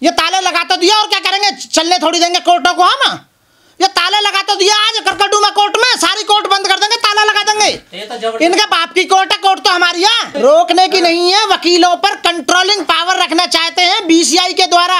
ये ताला लगा तो दिया और क्या करेंगे, चलने थोड़ी देंगे कोर्टों को हम। ये ताला लगा तो दिया आज करकटू में कोर्ट में, सारी कोर्ट बंद कर देंगे, ताला लगा देंगे। इनके बाप की कोर्ट है, कोर्ट तो हमारी है। रोकने की नहीं है, वकीलों पर कंट्रोलिंग पावर रखना चाहते हैं बीसीआई के द्वारा,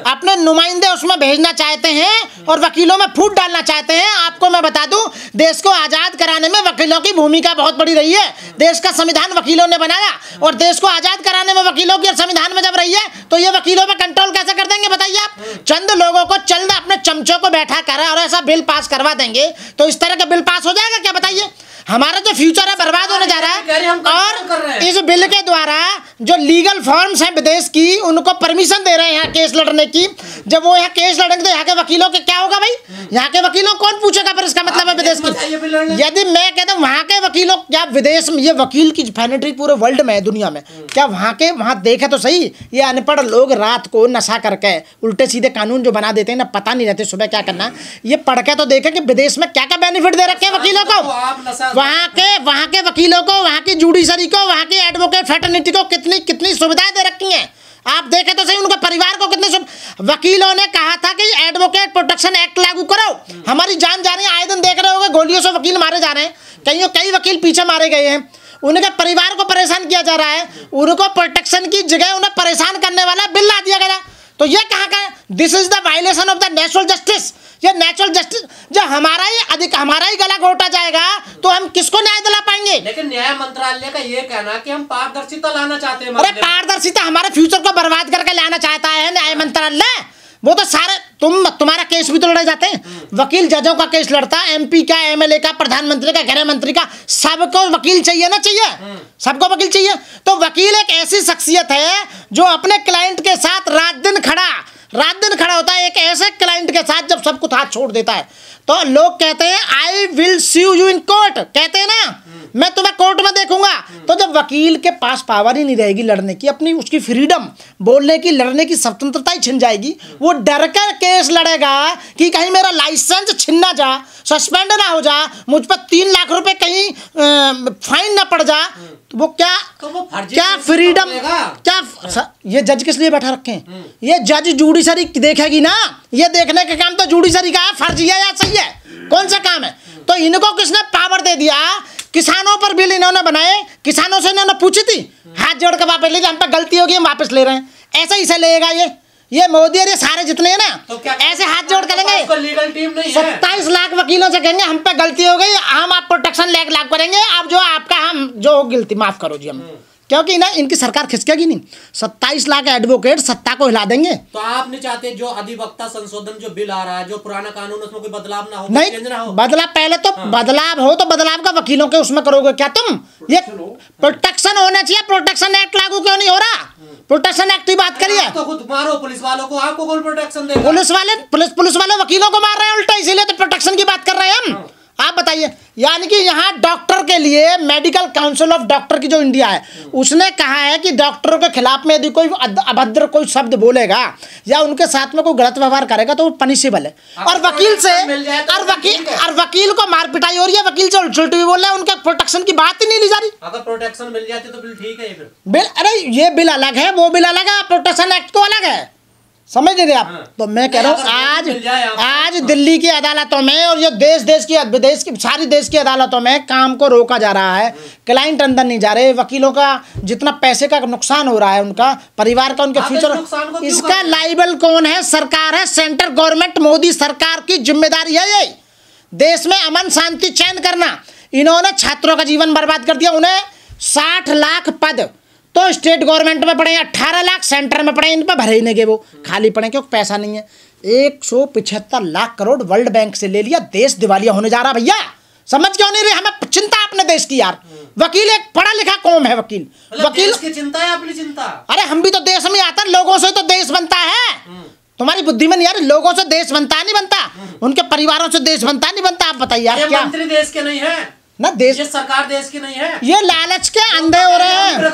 अपने नुमाइंदे उसमें भेजना चाहते हैं और वकीलों में फूट डालना चाहते हैं। आपको मैं बता दूं, देश को आजाद कराने में वकीलों की भूमिका बहुत बड़ी रही है। देश का संविधान वकीलों ने बनाया और देश को आजाद कराने में वकीलों की संविधान में जब रही है तो ये वकीलों पर कंट्रोल कैसे कर देंगे बताइए आप। चंद लोगों को चंद अपने चमचों को बैठा कर और ऐसा बिल पास करवा देंगे तो इस तरह का बिल पास हो जाएगा क्या बताइए। हमारा जो फ्यूचर है बर्बाद होने जा रहा है। और इस बिल के द्वारा जो लीगल फॉर्म्स हैं विदेश की उनको परमिशन दे रहे हैं यहाँ केस लड़ने की। जब वो यहाँ केस लड़ेंगे तो यहाँ के वकीलों के क्या होगा भाई, यहाँ के वकीलों कौन पूछेगा फिर, इसका मतलब है विदेश की। यदि मैं कहता हूँ वहाँ के वकीलों, क्या विदेश में ये वकील की फैनेट्री पूरे वर्ल्ड में है, दुनिया में, क्या वहाँ देखे तो सही, ये अनपढ़ लोग रात को नशा करके उल्टे सीधे कानून जो बना देते हैं ना, पता नहीं रहते सुबह क्या करना, ये पढ़ के तो देखे कि विदेश में क्या क्या बेनिफिट दे रखे हैं वकीलों को, वहाँ के वकीलों को, वहाँ की जुडिशरी को, वहाँ की एडवोकेट फ्रेटर्निटी को कितनी कितनी सुविधाएं दे रखी हैं। आप देखें तो सही, उनके परिवार को कितने वकीलों ने कहा था कि एडवोकेट प्रोटेक्शन एक्ट लागू करो, हमारी जान जा रही है। आए दिन देख रहे होंगे गोलियों से वकील मारे जा रहे हैं, कई वकील पीछे मारे गए हैं, उनके परिवार को परेशान किया जा रहा है, उनको प्रोटेक्शन की जगह उन्हें परेशान करने वाला बिल ला दिया गया। तो ये कहाँ का है, this is the violation of the natural justice. ये नेचुरल जस्टिस जब हमारा ही गला घोटा जाएगा तो हम किसको न्याय दिला पाएंगे। लेकिन न्याय मंत्रालय का ये कहना है कि हम पारदर्शिता लाना चाहते हैं। अरे पारदर्शिता हमारे फ्यूचर को बर्बाद करके लाना चाहता है न्याय मंत्रालय। वो तो सारे तुम्हारा केस भी तो लड़े जाते हैं, वकील जजों का केस लड़ता है, एमपी का, एमएलए का, प्रधानमंत्री का, गृह मंत्री का, सबको वकील चाहिए ना, चाहिए सबको वकील चाहिए। तो वकील एक ऐसी शख्सियत है जो अपने क्लाइंट के साथ रात दिन खड़ा होता है। एक ऐसे क्लाइंट के साथ जब सब कुछ हाथ छोड़ देता है तो लोग कहते हैं I will see you in court, कहते हैं ना मैं तुम्हें कोर्ट में देखूंगा। तो जब वकील के पास पावर ही नहीं रहेगी लड़ने की, अपनी उसकी फ्रीडम बोलने की, लड़ने की स्वतंत्रता ही छिन जाएगी, वो डर कर केस लड़ेगा कि कहीं मेरा लाइसेंस छिन ना जा, सस्पेंड ना हो जा, मुझ पर 3 लाख रुपए कहीं फाइन ना पड़ जा। तो वो क्या फ्रीडम, क्या ये जज किस लिए बैठा रखे हैं? ये जज जुडिशरी देखेगी ना, ये देखने का काम तो जुडिशरी का है, फर्जी है या सही है, कौन सा काम है। तो इनको किसने पावर दे दिया, किसानों पर बिल इन्होंने बनाए, किसानों से इन्होंने पूछी थी, हाथ जोड़ के वापस ले, हम पे गलती होगी हम वापस ले रहे हैं, ऐसा ही से लेगा ये मोदी और ये सारे जितने हैं ना, तो ऐसे हाथ जोड़ कर लेंगे। लीगल टीम नहीं है, 27 लाख वकीलों से कहेंगे हम पे गलती हो गई, हम आप प्रोटेक्शन लागू करेंगे, अब जो आपका हम जो गिल्टी माफ करो जी हम, क्योंकि ना इनकी सरकार खिसकेगी नहीं। 27 लाख एडवोकेट सत्ता को हिला देंगे। तो आप नहीं चाहते जो अधिवक्ता संशोधन जो बिल आ रहा है, जो पुराना कानून, उसमें कोई बदलाव ना हो? नहीं, बदलाव पहले तो बदलाव हो तो बदलाव का वकीलों के उसमें करोगे क्या तुम? ये प्रोटेक्शन होना चाहिए, प्रोटेक्शन एक्ट लागू क्यों नहीं हो रहा? प्रोटेक्शन एक्ट की बात करिए। तो खुद मारो पुलिस वालों को, आपको कौन प्रोटेक्शन देगा? पुलिस वाले वकीलों को मार रहे हैं उल्टा, इसीलिए तो प्रोटेक्शन की बात कर रहे हैं हम। आप बताइए, यानी कि यहाँ डॉक्टर के लिए मेडिकल काउंसिल ऑफ डॉक्टर की जो इंडिया है उसने कहा है कि डॉक्टरों के खिलाफ में यदि कोई अभद्र कोई शब्द बोलेगा या उनके साथ में कोई गलत व्यवहार करेगा तो वो पनिशेबल है। और वकील से और वकील को मार पिटाई हो रही है, वकील से उल्टी बोल रहे हैं, उनके प्रोटेक्शन की बात ही नहीं ली जा रही। अगर प्रोटेक्शन मिल जाती तो बिल ठीक है, फिर बिल, अरे ये बिल अलग है, वो बिल अलग है, प्रोटेक्शन एक्ट तो अलग है, समझ नहीं रहे आप। तो मैं कह रहा हूँ आज दिल्ली की अदालतों में और ये विदेश की सारी देश की अदालतों में काम को रोका जा रहा है, क्लाइंट अंदर नहीं जा रहे, वकीलों का जितना पैसे का नुकसान हो रहा है, उनका परिवार का, उनके फ्यूचर, इसका लाइबल कौन है? सरकार है, सेंट्रल गवर्नमेंट, मोदी सरकार की जिम्मेदारी है ये देश में अमन शांति चैन करना। इन्होंने छात्रों का जीवन बर्बाद कर दिया, उन्हें 60 लाख पद तो स्टेट गवर्नमेंट में पड़े, 18 लाख सेंटर में पड़े, इन पर भरे ही नहीं गए, वो खाली पड़े क्योंकि पैसा नहीं है। 175 लाख करोड़ वर्ल्ड बैंक से ले लिया, देश दिवालिया होने जा रहा भैया, समझ क्यों नहीं रहे? हमें चिंता अपने देश की यार। वकील एक पढ़ा लिखा कौम है, वकील देश की चिंता है, अपनी चिंता। अरे हम भी तो देश में आता है, लोगों से तो देश बनता है। तुम्हारी बुद्धि में नहीं यार, लोगों से देश बनता नहीं बनता, उनके परिवारों से देश बनता नहीं बनता। आप बताइए यार, क्या मंत्री देश के नहीं है ना, देश, ये सरकार देश की नहीं है, ये लालच के अंधे हो रहे हैं।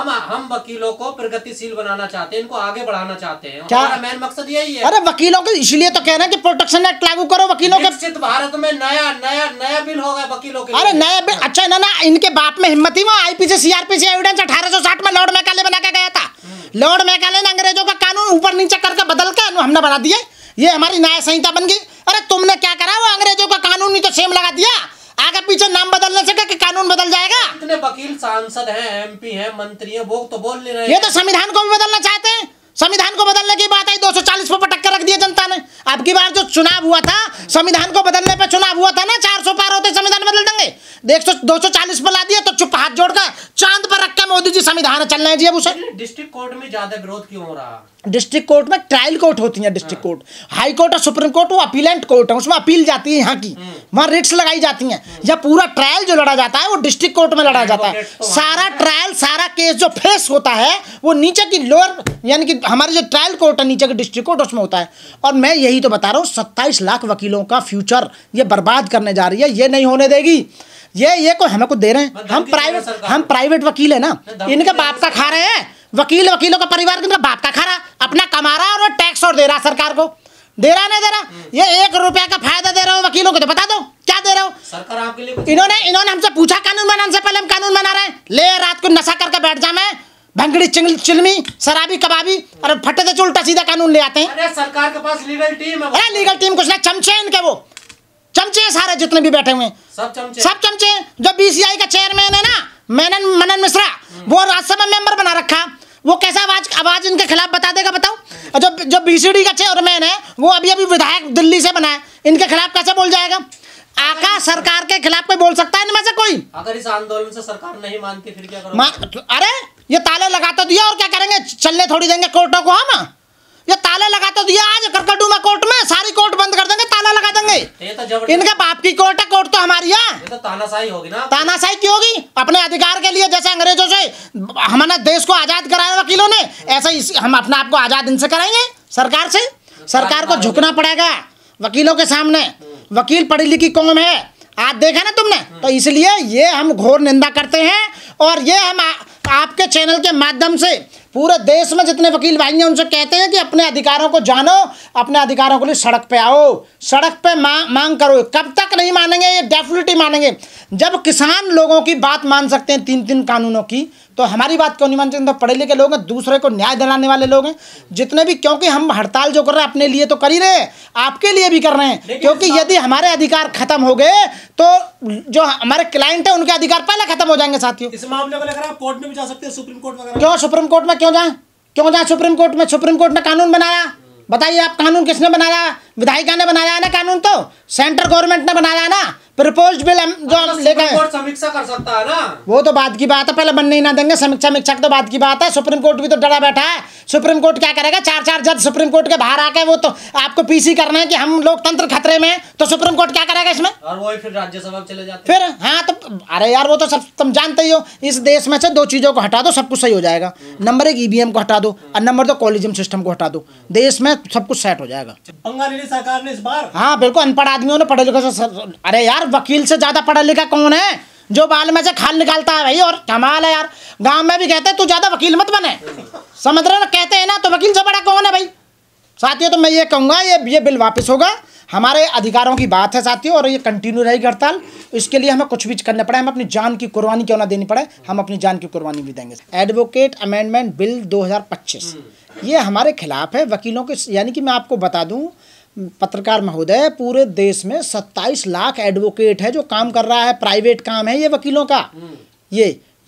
हम वकीलों को प्रगतिशील बनाना चाहते हैं, इनको आगे बढ़ाना चाहते हैं, क्या हमारा मेन मकसद यही है। अरे वकीलों को इसलिए तो कह रहे हैं कि प्रोटेक्शन एक्ट लागू करो वकीलों के। विकसित भारत में नया बिल होगा वकीलों के। अरे नया बिल, अच्छा ना इनके बाप में हिम्मत ही, वो आईपीसी सीआरपीसी एविडेंस 1860 में लॉर्ड मैकाले बना के गया था। लॉर्ड मैकाले ने अंग्रेजों का कानून ऊपर नीचे करके बदल के हमने बना दिया, ये हमारी न्याय संहिता बन गई। अरे तुमने क्या करा, वो अंग्रेजों का कानून नहीं तो सेम लगा दिया, आगे पीछे नाम बदलने से कि कानून बदल जाएगा। इतने वकील सांसद हैं, MP हैं, मंत्री हैं, वो तो बोल नहीं रहे। ये तो संविधान को भी बदलना चाहते हैं। संविधान को बदलने की बात आई, 240 पे पटक के रख दिया जनता ने। अब की बार जो चुनाव हुआ था, संविधान को बदलने पे चुनाव हुआ था ना, 400 पार होते संविधान बदल देंगे। 240 पे ला दिया तो चुप हाथ जोड़कर चांद पर रख के मोदी जी संविधान चल रहे हैं जी। अब उसे डिस्ट्रिक्ट कोर्ट में ज्यादा विरोध क्यों हो रहा? डिस्ट्रिक्ट कोर्ट में ट्रायल कोर्ट होती है, डिस्ट्रिक्ट कोर्ट, हाई कोर्ट और सुप्रीम कोर्ट वो अपीलेंट कोर्ट है, उसमें अपील जाती है यहाँ की, वहाँ रिट्स लगाई जाती हैं। या पूरा ट्रायल जो लड़ा जाता है वो डिस्ट्रिक्ट कोर्ट में लड़ा जाता है। सारा ट्रायल, सारा केस जो फेस होता है वो नीचे की लोअर, यानी कि हमारी जो ट्रायल कोर्ट है नीचे की डिस्ट्रिक्ट कोर्ट, उसमें होता है। और मैं यही तो बता रहा हूँ, 27 लाख वकीलों का फ्यूचर ये बर्बाद करने जा रही है, ये नहीं होने देगी। ये को हमें कुछ दे रहे हैं, हम प्राइवेट वकील है ना, इनके बाप का खा रहे हैं। वकीलों का परिवार इनका बाप का खा रहा, अपना कमा रहा और टैक्स और दे रहा सरकार को, दे रहा नहीं दे रहा। ये 1 रुपया का फायदा दे रहे हो वकीलों को, तो बता दो क्या दे रहे हो सरकार आपके लिए? इन्होंने हमसे पूछा कानून बनाने से पहले, हम कानून बना रहे हैं। ले रात को नशा करके बैठ जा, मैं भंगड़ी चिलमी शराबी कबाबी, और फटे दे उल्टा सीधा कानून ले आते हैं। अरे सरकार के पास लीगल टीम है। अरे लीगल टीम कुछ नहीं, चमचे इनके, वो चमचे सारे जितने भी बैठे हुए हैं, सब चमचे। जो BCI का चेयरमैन है ना, मनन मिश्रा, वो राज्यसभा मेंबर बना रखा। वो कैसा आवाज इनके खिलाफ बता देगा, बताओ। और जो BCD का चेयरमैन है वो अभी विधायक दिल्ली से बना है, इनके खिलाफ कैसे बोल जाएगा? आका सरकार के खिलाफ कोई बोल सकता है इनमें से कोई? अगर इस आंदोलन से सरकार नहीं मानती फिर क्या करोगे? अरे ये ताले लगा तो दिया, और क्या करेंगे? चलने थोड़ी देंगे कोर्टों को हम। ये ताले लगा तो दिया, आज करकटू में कोर्ट में सारी कोर्ट बंद कर देंगे, ताला लगा देंगे। इनके बाप की कोर्ट है, कोर्ट तो हमारी है। ये तो तानाशाही होगी ना। तानाशाही क्यों होगी? अपने अधिकार के लिए, जैसे अंग्रेजों से हमने देश को आजाद कराया वकीलों ने, ऐसे ही हम अपने आप को आजाद इनसे कराएंगे, सरकार से। सरकार को झुकना पड़ेगा वकीलों के सामने। वकील पढ़ी लिखी कौम है, आज देखा ना तुमने, तो इसलिए ये हम घोर निंदा करते हैं। और ये हम आपके चैनल के माध्यम से पूरे देश में जितने वकील भाई हैं उनसे कहते हैं कि अपने अधिकारों को जानो, अपने अधिकारों के लिए सड़क पे आओ, सड़क पे मांग करो। कब तक नहीं मानेंगे? ये डेफिनेटली मानेंगे। जब किसान लोगों की बात मान सकते हैं 3 कानूनों की, तो हमारी बात क्यों नहीं मान सकते? तो पढ़े लिखे लोग हैं, दूसरे को न्याय दिलाने वाले लोग हैं जितने भी, क्योंकि हम हड़ताल जो कर रहे हैं अपने लिए तो कर ही रहे हैं, आपके लिए भी कर रहे हैं। क्योंकि यदि हमारे अधिकार खत्म हो गए तो जो हमारे क्लाइंट है उनके अधिकार पहले खत्म हो जाएंगे साथियों। इस मामले को लेकर आप कोर्ट में भी जा सकते हैं, सुप्रीम कोर्ट वगैरह। क्यों सुप्रीम कोर्ट में क्यों जाए सुप्रीम कोर्ट में? सुप्रीम कोर्ट ने कानून बनाया, बताइए आप, कानून किसने बनाया? विधायिका ने बनाया है ना कानून, तो सेंट्रल गवर्नमेंट ने बनाया है ना। प्रपोज्ड बिल जो लेकर समीक्षा कर सकता है ना, वो तो बात की बात है, पहले बनने ही ना देंगे। समीक्षा तो बात की बात है। सुप्रीम कोर्ट भी तो डरा बैठा है। सुप्रीम कोर्ट क्या करेगा? 4 जज सुप्रीम कोर्ट के बाहर आके वो तो आपको पीसी करना है कि हम लोकतंत्र खतरे में, तो सुप्रीम कोर्ट क्या करेगा इसमें? और वो फिर राज्यसभा में चले जाते फिर। हाँ तो अरे यार, वो तो सब तुम जानते ही हो। इस देश में से 2 चीजों को हटा दो, सब कुछ सही हो जाएगा। नंबर 1 EVM को हटा दो, और नंबर 2 कॉलेजियम सिस्टम को हटा दो, देश में सब कुछ सेट हो जाएगा। बंगाली सरकार ने इस बार, हाँ बिल्कुल, अनपढ़ आदमियों ने पढ़े लिखे से। अरे यार, वकील से ज्यादा पढ़ा लिखा कौन है? जो बाल में से खाल निकालता है भाई। और कमाल है यार, गांव में भी कहते हैं तू ज्यादा वकील मत बने, समझ रहे ना, कहते हैं ना, तो वकील से बड़ा कौन है भाई? साथियों, तो मैं ये कहूँगा, ये बिल वापस होगा। हमारे अधिकारों की बात है साथियों, और ये कंटिन्यू रहेगी हड़ताल। इसके लिए हमें कुछ भी करना पड़े, हम अपनी जान की कुर्बानी क्यों ना देनी पड़े, हम अपनी जान की कुर्बानी भी देंगे। एडवोकेट अमेंडमेंट बिल 2025 ये हमारे खिलाफ है वकीलों के। यानी कि मैं आपको बता दूं पत्रकार महोदय, पूरे देश में 27 लाख एडवोकेट है जो काम कर रहा है, प्राइवेट काम है ये वकीलों का।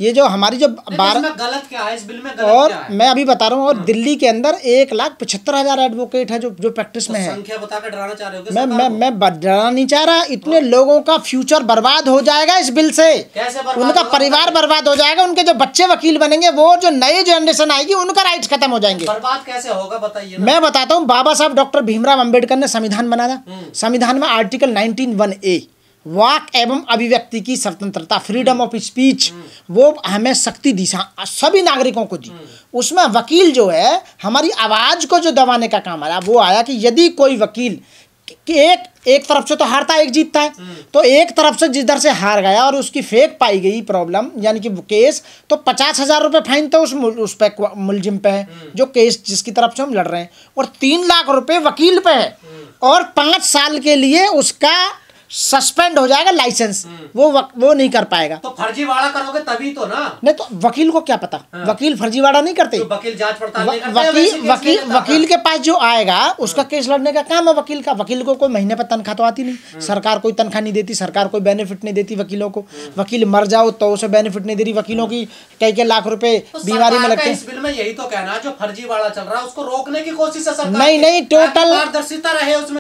ये जो हमारी जो 12 गलत क्या है इस बिल में? और क्या है? मैं अभी बता रहा हूँ, और दिल्ली के अंदर 1,75,000 एडवोकेट है जो प्रैक्टिस में है। संख्या बताकर डराना चाह रहे हो? मैं डराना नहीं चाह रहा। इतने लोगों का फ्यूचर बर्बाद हो जाएगा इस बिल से। उनका परिवार बर्बाद हो जाएगा, उनके जो बच्चे वकील बनेंगे, वो जो नई जनरेशन आएगी, उनका राइट्स खत्म हो जाएंगे। बर्बाद कैसे होगा बताइए? मैं बताता हूँ। बाबा साहब डॉक्टर भीमराव अंबेडकर ने संविधान बनाया। संविधान में आर्टिकल 19(1)(a) वाक एवं अभिव्यक्ति की स्वतंत्रता, फ्रीडम ऑफ स्पीच, वो हमें शक्ति दी, सभी नागरिकों को दी। उसमें वकील जो है हमारी आवाज़ को जो दबाने का काम आया, वो आया कि यदि कोई वकील कि एक तरफ से तो हारता है, एक जीतता है, तो एक तरफ से जिधर से हार गया और उसकी फेक पाई गई प्रॉब्लम, यानी कि केस, तो 50,000 रुपये फाइन तो उस पे मुलजिम पे है जो केस जिसकी तरफ से हम लड़ रहे हैं, और 3 लाख रुपए वकील पे है, और 5 साल के लिए उसका सस्पेंड हो जाएगा लाइसेंस, वो नहीं कर पाएगा। तो फर्जीवाड़ा करोगे तभी तो ना। नहीं तो वकील को क्या पता, वकील फर्जीवाड़ा नहीं करते। तो वकील जांच पड़ताल नहीं करते। वकील के पास जो आएगा उसका केस लड़ने का काम है वकील का। वकील को कोई महीने पर तनख्वाह तो आती नहीं, सरकार कोई तनख्वाह नहीं देती, सरकार कोई बेनिफिट नहीं देती वकीलों को। वकील मर जाओ तो उसे बेनिफिट नहीं दे रही वकीलों की, कई लाख रुपए बीमारी में लगते हैं। इस बिल में यही तो कहना है जो फर्जीवाड़ा चल रहा है उसको रोकने की कोशिश है सरकार। नहीं टोटल पारदर्शिता रहे उसमें।